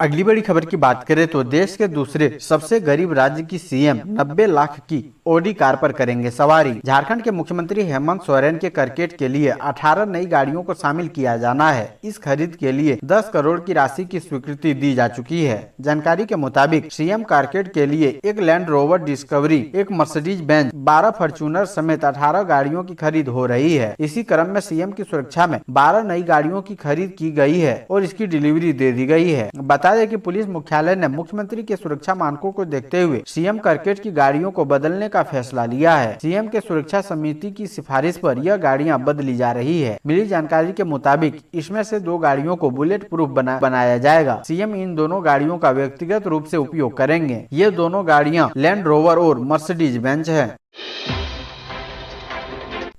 अगली बड़ी खबर की बात करें तो देश के दूसरे सबसे गरीब राज्य की सीएम 90 लाख की ऑडी कार पर करेंगे सवारी। झारखंड के मुख्यमंत्री हेमंत सोरेन के करकेट के लिए 18 नई गाड़ियों को शामिल किया जाना है। इस खरीद के लिए 10 करोड़ की राशि की स्वीकृति दी जा चुकी है। जानकारी के मुताबिक सीएम करकेट के लिए एक लैंड रोवर डिस्कवरी, एक मर्सिडीज बेंज, 12 फॉर्च्यूनर समेत 18 गाड़ियों की खरीद हो रही है। इसी क्रम में सीएम की सुरक्षा में 12 नई गाड़ियों की खरीद की गई है और इसकी डिलीवरी दे दी गई है। बता दें कि पुलिस मुख्यालय ने मुख्यमंत्री के सुरक्षा मानकों को देखते हुए सीएम करकेट की गाड़ियों को बदलने का फैसला लिया है। सीएम के सुरक्षा समिति की सिफारिश पर यह गाड़ियां बदली जा रही है। मिली जानकारी के मुताबिक इसमें से 2 गाड़ियों को बुलेट प्रूफ बनाया जाएगा। सीएम इन दोनों गाड़ियों का व्यक्तिगत रूप से उपयोग करेंगे। ये दोनों गाड़ियां लैंड रोवर और मर्सिडीज बेंज है।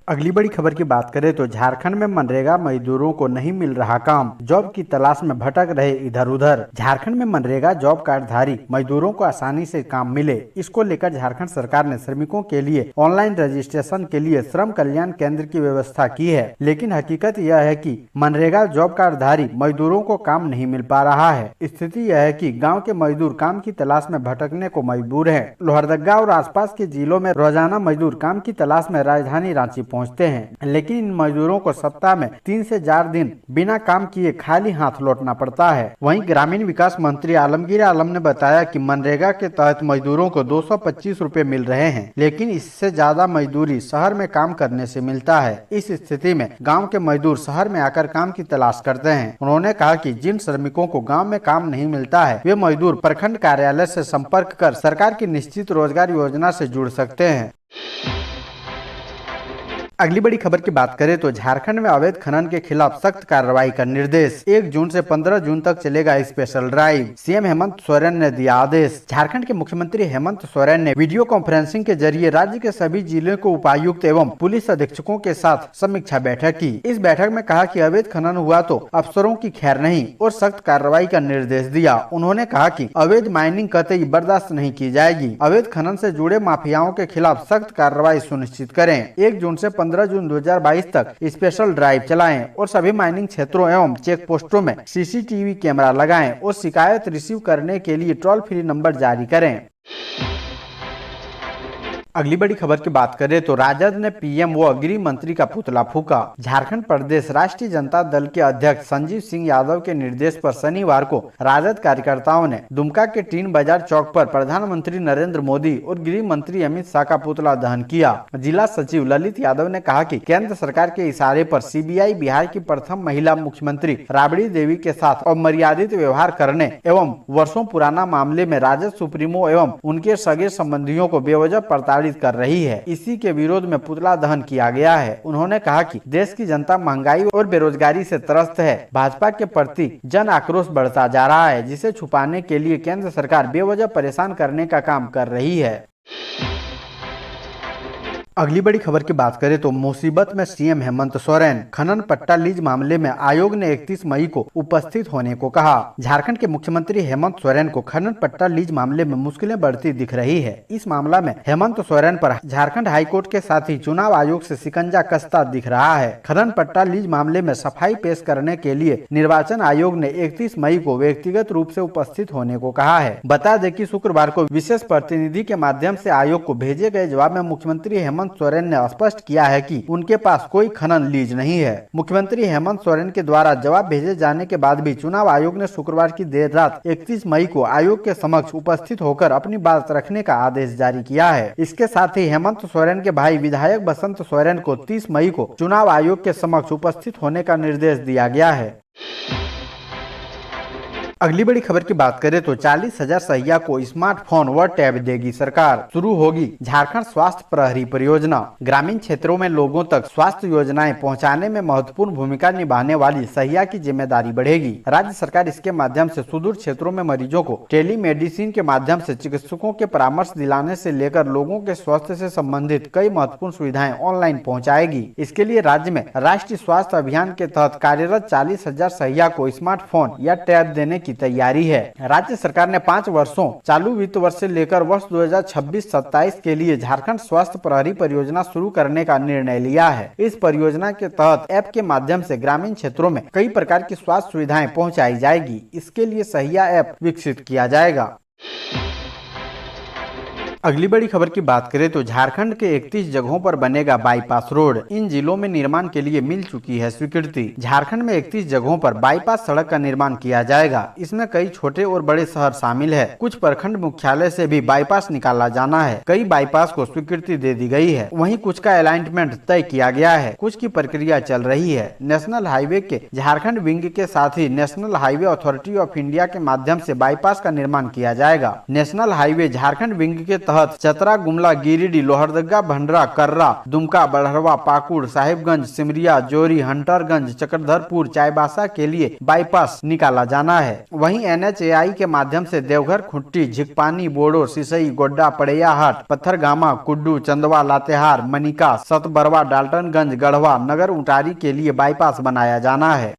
अगली बड़ी खबर की बात करें तो झारखंड में मनरेगा मजदूरों को नहीं मिल रहा काम, जॉब की तलाश में भटक रहे इधर उधर। झारखंड में मनरेगा जॉब कार्डधारी मजदूरों को आसानी से काम मिले, इसको लेकर झारखंड सरकार ने श्रमिकों के लिए ऑनलाइन रजिस्ट्रेशन के लिए श्रम कल्याण केंद्र की व्यवस्था की है। लेकिन हकीकत यह है कि मनरेगा जॉब कार्डधारी मजदूरों को काम नहीं मिल पा रहा है। स्थिति यह है कि गाँव के मजदूर काम की तलाश में भटकने को मजबूर है। लोहरदगा और आसपास के जिलों में रोजाना मजदूर काम की तलाश में राजधानी रांची पहुंचते हैं, लेकिन इन मजदूरों को सप्ताह में 3 से 4 दिन बिना काम किए खाली हाथ लौटना पड़ता है। वहीं ग्रामीण विकास मंत्री आलमगीर आलम ने बताया कि मनरेगा के तहत मजदूरों को 225 रुपए मिल रहे हैं, लेकिन इससे ज्यादा मजदूरी शहर में काम करने से मिलता है। इस स्थिति में गाँव के मजदूर शहर में आकर काम की तलाश करते हैं। उन्होंने कहा कि जिन श्रमिकों को गाँव में काम नहीं मिलता है, वे मजदूर प्रखंड कार्यालय से संपर्क कर सरकार की निश्चित रोजगार योजना से जुड़ सकते हैं। अगली बड़ी खबर की बात करें तो झारखंड में अवैध खनन के खिलाफ सख्त कार्रवाई का निर्देश। 1 जून से 15 जून तक चलेगा special drive, CM Hemant Soren ने दिया आदेश। झारखंड के मुख्यमंत्री हेमंत सोरेन ने वीडियो कॉन्फ्रेंसिंग के जरिए राज्य के सभी जिलों को उपायुक्त एवं पुलिस अधीक्षकों के साथ समीक्षा बैठक की। इस बैठक में कहा कि अवैध खनन हुआ तो अफसरों की खैर नहीं और सख्त कार्रवाई का निर्देश दिया। उन्होंने कहा कि अवैध माइनिंग कतई बर्दाश्त नहीं की जाएगी। अवैध खनन से जुड़े माफियाओं के खिलाफ सख्त कार्रवाई सुनिश्चित करें। 1 जून से 15 जून 2022 तक स्पेशल ड्राइव चलाएं और सभी माइनिंग क्षेत्रों एवं चेक पोस्टों में सीसीटीवी कैमरा लगाएं और शिकायत रिसीव करने के लिए टोल फ्री नंबर जारी करें। अगली बड़ी खबर की बात करें तो राजद ने पीएम व गृह मंत्री का पुतला फूका। झारखंड प्रदेश राष्ट्रीय जनता दल के अध्यक्ष संजीव सिंह यादव के निर्देश पर शनिवार को राजद कार्यकर्ताओं ने दुमका के टीन बाजार चौक पर प्रधानमंत्री नरेंद्र मोदी और गृह मंत्री अमित शाह का पुतला दहन किया। जिला सचिव ललित यादव ने कहा कि केंद्र सरकार के इशारे पर सीबीआई बिहार की प्रथम महिला मुख्यमंत्री राबड़ी देवी के साथ अमर्यादित व्यवहार करने एवं वर्षों पुराना मामले में राजद सुप्रीमो एवं उनके सगे संबंधियों को बेवजह प्रताड़ित कर रही है। इसी के विरोध में पुतला दहन किया गया है। उन्होंने कहा कि देश की जनता महंगाई और बेरोजगारी से त्रस्त है। भाजपा के प्रति जन आक्रोश बढ़ता जा रहा है, जिसे छुपाने के लिए केंद्र सरकार बेवजह परेशान करने का काम कर रही है। अगली बड़ी खबर की बात करें तो मुसीबत में सीएम हेमंत सोरेन, खनन पट्टा लीज मामले में आयोग ने 31 मई को उपस्थित होने को कहा। झारखंड के मुख्यमंत्री हेमंत सोरेन को खनन पट्टा लीज मामले में मुश्किलें बढ़ती दिख रही है। इस मामला में हेमंत सोरेन पर झारखंड हाईकोर्ट के साथ ही चुनाव आयोग से शिकंजा कसता दिख रहा है। खनन पट्टा लीज मामले में सफाई पेश करने के लिए निर्वाचन आयोग ने 31 मई को व्यक्तिगत रूप से उपस्थित होने को कहा है। बता दें कि शुक्रवार को विशेष प्रतिनिधि के माध्यम से आयोग को भेजे गए जवाब में मुख्यमंत्री हेमंत सोरेन ने स्पष्ट किया है कि उनके पास कोई खनन लीज नहीं है। मुख्यमंत्री हेमंत सोरेन के द्वारा जवाब भेजे जाने के बाद भी चुनाव आयोग ने शुक्रवार की देर रात 31 मई को आयोग के समक्ष उपस्थित होकर अपनी बात रखने का आदेश जारी किया है। इसके साथ ही हेमंत सोरेन के भाई विधायक बसंत सोरेन को 30 मई को चुनाव आयोग के समक्ष उपस्थित होने का निर्देश दिया गया है। अगली बड़ी खबर की बात करें तो 40,000 सहिया को स्मार्टफोन व टैब देगी सरकार। शुरू होगी झारखंड स्वास्थ्य प्रहरी परियोजना। ग्रामीण क्षेत्रों में लोगों तक स्वास्थ्य योजनाएं पहुंचाने में महत्वपूर्ण भूमिका निभाने वाली सहिया की जिम्मेदारी बढ़ेगी। राज्य सरकार इसके माध्यम से सुदूर क्षेत्रों में मरीजों को टेलीमेडिसिन के माध्यम से चिकित्सकों के परामर्श दिलाने से लेकर लोगों के स्वास्थ्य से संबंधित कई महत्वपूर्ण सुविधाएं ऑनलाइन पहुँचाएगी। इसके लिए राज्य में राष्ट्रीय स्वास्थ्य अभियान के तहत कार्यरत 40,000 सहिया को स्मार्टफोन या टैब देने की तैयारी है। राज्य सरकार ने 5 वर्षों चालू वित्त वर्ष से लेकर वर्ष 2026-27 के लिए झारखंड स्वास्थ्य प्रहरी परियोजना शुरू करने का निर्णय लिया है। इस परियोजना के तहत ऐप के माध्यम से ग्रामीण क्षेत्रों में कई प्रकार की स्वास्थ्य सुविधाएं पहुंचाई जाएगी। इसके लिए सहिया ऐप विकसित किया जाएगा। अगली बड़ी खबर की बात करें तो झारखंड के 31 जगहों पर बनेगा बाईपास रोड। इन जिलों में निर्माण के लिए मिल चुकी है स्वीकृति। झारखंड में 31 जगहों पर बाईपास सड़क का निर्माण किया जाएगा। इसमें कई छोटे और बड़े शहर शामिल है। कुछ प्रखंड मुख्यालय से भी बाईपास निकाला जाना है। कई बाईपास को स्वीकृति दे दी गई है। वहीं कुछ का अलाइनमेंट तय किया गया है। कुछ की प्रक्रिया चल रही है। नेशनल हाईवे के झारखंड विंग के साथ ही National Highway Authority of India के माध्यम से बाईपास का निर्माण किया जाएगा। नेशनल हाईवे झारखंड विंग के तहत चतरा, गुमला, गिरिडीह, लोहरदगा, भंडरा, कर्रा, दुमका, बड़हरवा, पाकुड़, साहिबगंज, सिमरिया, जोरी, हंटरगंज, चक्रधरपुर, चाईबासा के लिए बाईपास निकाला जाना है। वहीं NHAI के माध्यम से देवघर, खुट्टी, झिकपानी, बोडो, सिसई, गोड्डा, पड़ैयाहाट, पत्थरगामा, कुड्डू, चंदवा, लातेहार, मनिका, सतबरवा, डाल्टनगंज, गढ़वा, नगर उंटारी के लिए बाईपास बनाया जाना है।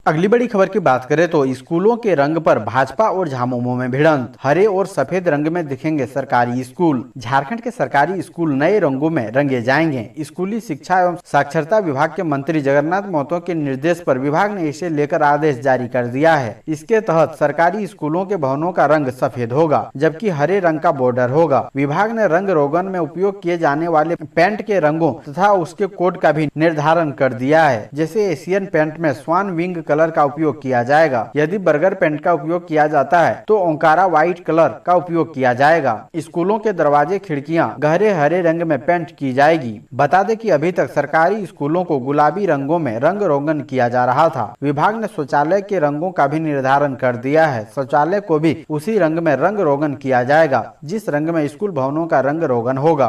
अगली बड़ी खबर की बात करें तो स्कूलों के रंग पर भाजपा और झामुमो में भिड़ंत। हरे और सफेद रंग में दिखेंगे सरकारी स्कूल। झारखंड के सरकारी स्कूल नए रंगों में रंगे जाएंगे। स्कूली शिक्षा एवं साक्षरता विभाग के मंत्री जगन्नाथ महतो के निर्देश पर विभाग ने इसे लेकर आदेश जारी कर दिया है। इसके तहत सरकारी स्कूलों के भवनों का रंग सफेद होगा, जबकि हरे रंग का बॉर्डर होगा। विभाग ने रंग रोगन में उपयोग किए जाने वाले पेंट के रंगों तथा उसके कोड का भी निर्धारण कर दिया है। जैसे एशियन पेंट में स्वान विंग कलर का उपयोग किया जाएगा। यदि बर्गर पेंट का उपयोग किया जाता है तो ओंकारा व्हाइट कलर का उपयोग किया जाएगा। स्कूलों के दरवाजे, खिड़कियां गहरे हरे रंग में पेंट की जाएगी। बता दें कि अभी तक सरकारी स्कूलों को गुलाबी रंगों में रंग रोगन किया जा रहा था। विभाग ने शौचालय के रंगों का भी निर्धारण कर दिया है। शौचालय को भी उसी रंग में रंग रोगन किया जाएगा जिस रंग में स्कूल भवनों का रंग रोगन होगा।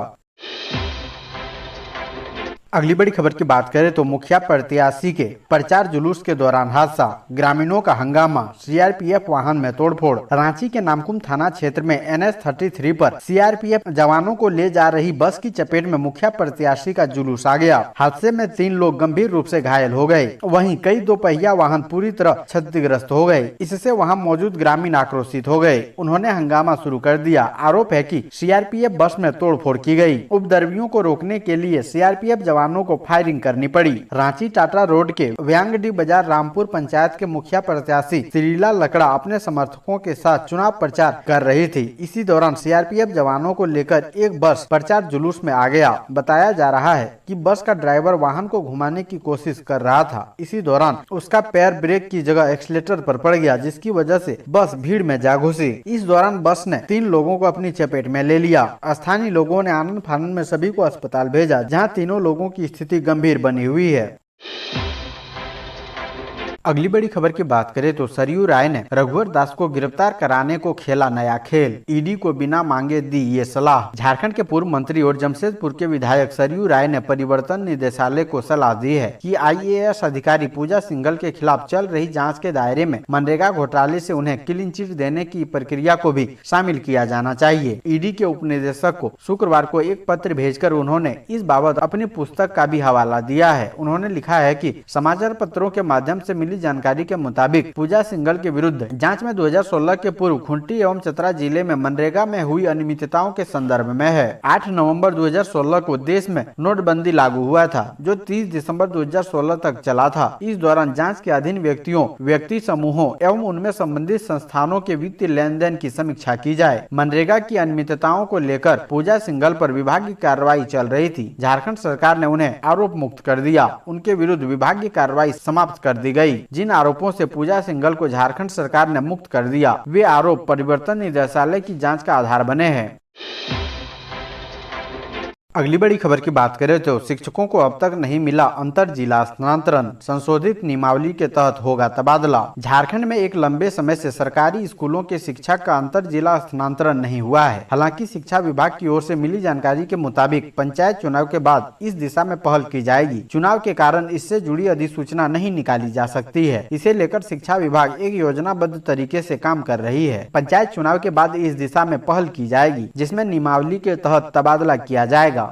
अगली बड़ी खबर की बात करें तो मुखिया प्रत्याशी के प्रचार जुलूस के दौरान हादसा, ग्रामीणों का हंगामा, CRPF वाहन में तोड़फोड़। रांची के नामकुम थाना क्षेत्र में NH-33 पर CRPF जवानों को ले जा रही बस की चपेट में मुखिया प्रत्याशी का जुलूस आ गया। हादसे में 3 लोग गंभीर रूप से घायल हो गए। वहीं कई 2 पहिया वाहन पूरी तरह क्षतिग्रस्त हो गए। इससे वहां मौजूद ग्रामीण आक्रोशित हो गए। उन्होंने हंगामा शुरू कर दिया। आरोप है कि CRPF बस में तोड़फोड़ की गई। उपद्रवियों को रोकने के लिए CRPF जवानों को फायरिंग करनी पड़ी। रांची टाटा रोड के व्यांगडी बाजार रामपुर पंचायत के मुखिया प्रत्याशी श्रीला लकड़ा अपने समर्थकों के साथ चुनाव प्रचार कर रही थी। इसी दौरान CRPF जवानों को लेकर एक बस प्रचार जुलूस में आ गया। बताया जा रहा है कि बस का ड्राइवर वाहन को घुमाने की कोशिश कर रहा था। इसी दौरान उसका पैर ब्रेक की जगह एक्सीलेटर पर पड़ गया, जिसकी वजह से बस भीड़ में जा घुसी। इस दौरान बस ने 3 लोगों को अपनी चपेट में ले लिया। स्थानीय लोगों ने आनंद फानंद में सभी को अस्पताल भेजा, जहां तीनों लोगों की स्थिति गंभीर बनी हुई है। अगली बड़ी खबर की बात करें तो सरयू राय ने रघुवर दास को गिरफ्तार कराने को खेला नया खेल। ईडी को बिना मांगे दी ये सलाह। झारखंड के पूर्व मंत्री और जमशेदपुर के विधायक सरयू राय ने परिवर्तन निदेशालय को सलाह दी है कि IAS अधिकारी पूजा सिंघल के खिलाफ चल रही जांच के दायरे में मनरेगा घोटाले से उन्हें क्लीन चिट देने की प्रक्रिया को भी शामिल किया जाना चाहिए। ईडी के उप निदेशक को शुक्रवार को एक पत्र भेजकर उन्होंने इस बाबत अपनी पुस्तक का भी हवाला दिया है। उन्होंने लिखा है कि समाचार पत्रों के माध्यम से मिली जानकारी के मुताबिक पूजा सिंघल के विरुद्ध जांच में 2016 के पूर्व खूंटी एवं चतरा जिले में मनरेगा में हुई अनियमितताओं के संदर्भ में है। 8 नवंबर 2016 को देश में नोटबंदी लागू हुआ था, जो 30 दिसंबर 2016 तक चला था। इस दौरान जांच के अधीन व्यक्तियों, व्यक्ति समूहों एवं उनमें संबंधित संस्थानों के वित्तीय लेन देन की समीक्षा की जाए। मनरेगा की अनियमितताओं को लेकर पूजा सिंघल पर विभागीय कार्रवाई चल रही थी। झारखंड सरकार ने उन्हें आरोप मुक्त कर दिया। उनके विरुद्ध विभागीय कार्रवाई समाप्त कर दी गई। जिन आरोपों से पूजा सिंघल को झारखंड सरकार ने मुक्त कर दिया, वे आरोप परिवर्तन निदेशालय की जांच का आधार बने हैं। अगली बड़ी खबर की बात करें तो शिक्षकों को अब तक नहीं मिला अंतर जिला स्थानांतरण। संशोधित नियमावली के तहत होगा तबादला। झारखंड में एक लंबे समय से सरकारी स्कूलों के शिक्षक का अंतर जिला स्थानांतरण नहीं हुआ है। हालांकि शिक्षा विभाग की ओर से मिली जानकारी के मुताबिक पंचायत चुनाव के बाद इस दिशा में पहल की जाएगी। चुनाव के कारण इससे जुड़ी अधिसूचना नहीं निकाली जा सकती है। इसे लेकर शिक्षा विभाग एक योजनाबद्ध तरीके से काम कर रही है। पंचायत चुनाव के बाद इस दिशा में पहल की जाएगी, जिसमें नियमावली के तहत तबादला किया जाएगा।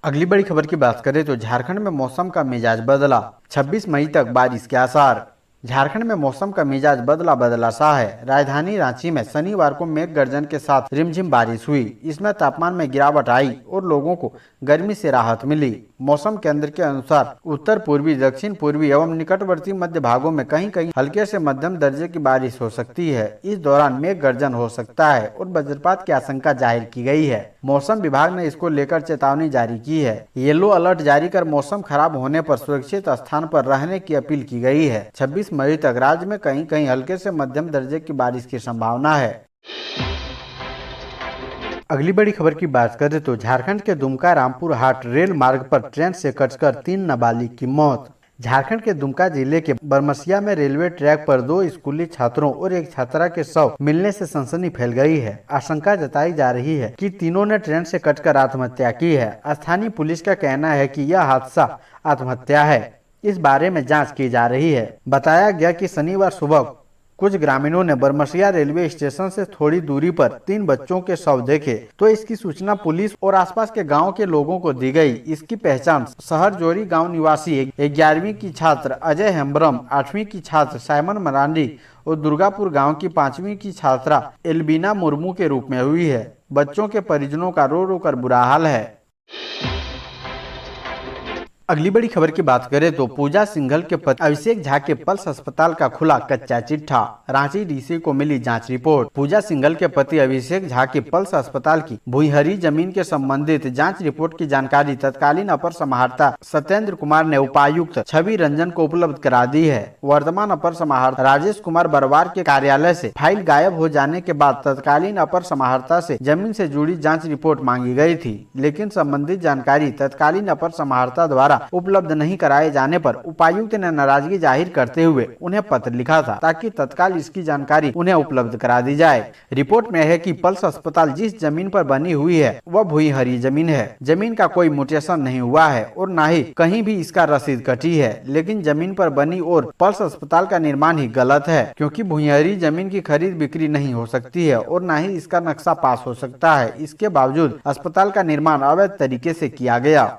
अगली बड़ी खबर की बात करें तो झारखंड में मौसम का मिजाज बदला, 26 मई तक बारिश के आसार। झारखंड में मौसम का मिजाज बदला बदला सा है। राजधानी रांची में शनिवार को मेघ गर्जन के साथ रिमझिम बारिश हुई। इसमें तापमान में गिरावट आई और लोगों को गर्मी से राहत मिली। मौसम केंद्र के अनुसार उत्तर पूर्वी, दक्षिण पूर्वी एवं निकटवर्ती मध्य भागों में कहीं कहीं हल्के से मध्यम दर्जे की बारिश हो सकती है। इस दौरान मेघ गर्जन हो सकता है और वज्रपात की आशंका जाहिर की गई है। मौसम विभाग ने इसको लेकर चेतावनी जारी की है। येलो अलर्ट जारी कर मौसम खराब होने पर सुरक्षित स्थान पर रहने की अपील की गई है। 26 मई तक राज्य में कहीं कहीं हल्के से मध्यम दर्जे की बारिश की संभावना है। अगली बड़ी खबर की बात करें तो झारखंड के दुमका रामपुर हाट रेल मार्ग पर ट्रेन से कटकर 3 नाबालिग की मौत। झारखंड के दुमका जिले के बरमसिया में रेलवे ट्रैक पर 2 स्कूली छात्रों और एक छात्रा के शव मिलने से सनसनी फैल गई है। आशंका जताई जा रही है कि तीनों ने ट्रेन से कटकर आत्महत्या की है। स्थानीय पुलिस का कहना है कि यह हादसा आत्महत्या है। इस बारे में जांच की जा रही है। बताया गया कि शनिवार सुबह कुछ ग्रामीणों ने बरमसिया रेलवे स्टेशन से थोड़ी दूरी पर 3 बच्चों के शव देखे तो इसकी सूचना पुलिस और आसपास के गांव के लोगों को दी गई। इसकी पहचान शहर जोरी गांव निवासी 11वीं की छात्र अजय हेम्ब्रम, 8वीं की छात्र साइमन मरांडी और दुर्गापुर गांव की 5वीं की छात्रा एल्बिना मुर्मू के रूप में हुई है। बच्चों के परिजनों का रो रो कर बुरा हाल है। अगली बड़ी खबर की बात करें तो पूजा सिंघल के पति अभिषेक झा के पल्स अस्पताल का खुला कच्चा चिट्ठा। रांची डीसी को मिली जांच रिपोर्ट। पूजा सिंघल के पति अभिषेक झा की पल्स अस्पताल की भुईहरी जमीन के संबंधित जांच रिपोर्ट की जानकारी तत्कालीन अपर समाहर्ता सत्येंद्र कुमार ने उपायुक्त छवि रंजन को उपलब्ध करा दी है। वर्तमान अपर समाहर्ता राजेश कुमार बरवार के कार्यालय से फाइल गायब हो जाने के बाद तत्कालीन अपर समाहर्ता से जमीन से जुड़ी जाँच रिपोर्ट मांगी गयी थी, लेकिन संबंधित जानकारी तत्कालीन अपर समाहर्ता द्वारा उपलब्ध नहीं कराए जाने पर उपायुक्त ने नाराजगी जाहिर करते हुए उन्हें पत्र लिखा था ताकि तत्काल इसकी जानकारी उन्हें उपलब्ध करा दी जाए। रिपोर्ट में है कि पल्स अस्पताल जिस जमीन पर बनी हुई है वह भुईहरी जमीन है। जमीन का कोई म्यूटेशन नहीं हुआ है और न ही कहीं भी इसका रसीद कटी है, लेकिन जमीन पर बनी और पल्स अस्पताल का निर्माण ही गलत है, क्योंकि भुईहरी जमीन की खरीद बिक्री नहीं हो सकती है और न ही इसका नक्शा पास हो सकता है। इसके बावजूद अस्पताल का निर्माण अवैध तरीके से किया गया।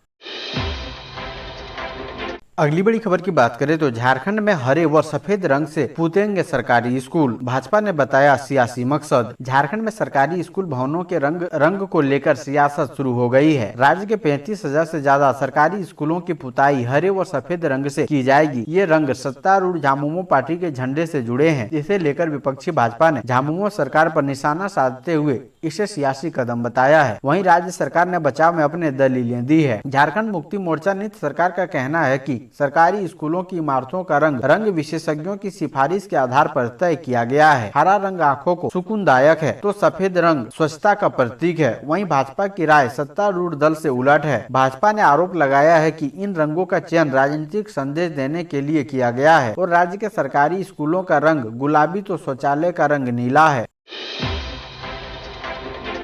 अगली बड़ी खबर की बात करें तो झारखंड में हरे व सफेद रंग से पूतेंगे सरकारी स्कूल। भाजपा ने बताया सियासी मकसद। झारखंड में सरकारी स्कूल भवनों के रंग को लेकर सियासत शुरू हो गई है। राज्य के 35,000 से ज्यादा सरकारी स्कूलों की पुताई हरे व सफेद रंग से की जाएगी। ये रंग सत्तारूढ़ झामुमो पार्टी के झंडे से जुड़े हैं। इसे लेकर विपक्षी भाजपा ने झामुमो सरकार पर निशाना साधते हुए इसे सियासी कदम बताया है। वहीं राज्य सरकार ने बचाव में अपने दलीलें दी है। झारखंड मुक्ति मोर्चा नीति सरकार का कहना है कि सरकारी स्कूलों की इमारतों का रंग विशेषज्ञों की सिफारिश के आधार पर तय किया गया है। हरा रंग आंखों को सुकूनदायक है तो सफेद रंग स्वच्छता का प्रतीक है। वहीं भाजपा की राय सत्तारूढ़ दल से उलट है। भाजपा ने आरोप लगाया है कि इन रंगों का चयन राजनीतिक संदेश देने के लिए किया गया है और राज्य के सरकारी स्कूलों का रंग गुलाबी तो शौचालय का रंग नीला है।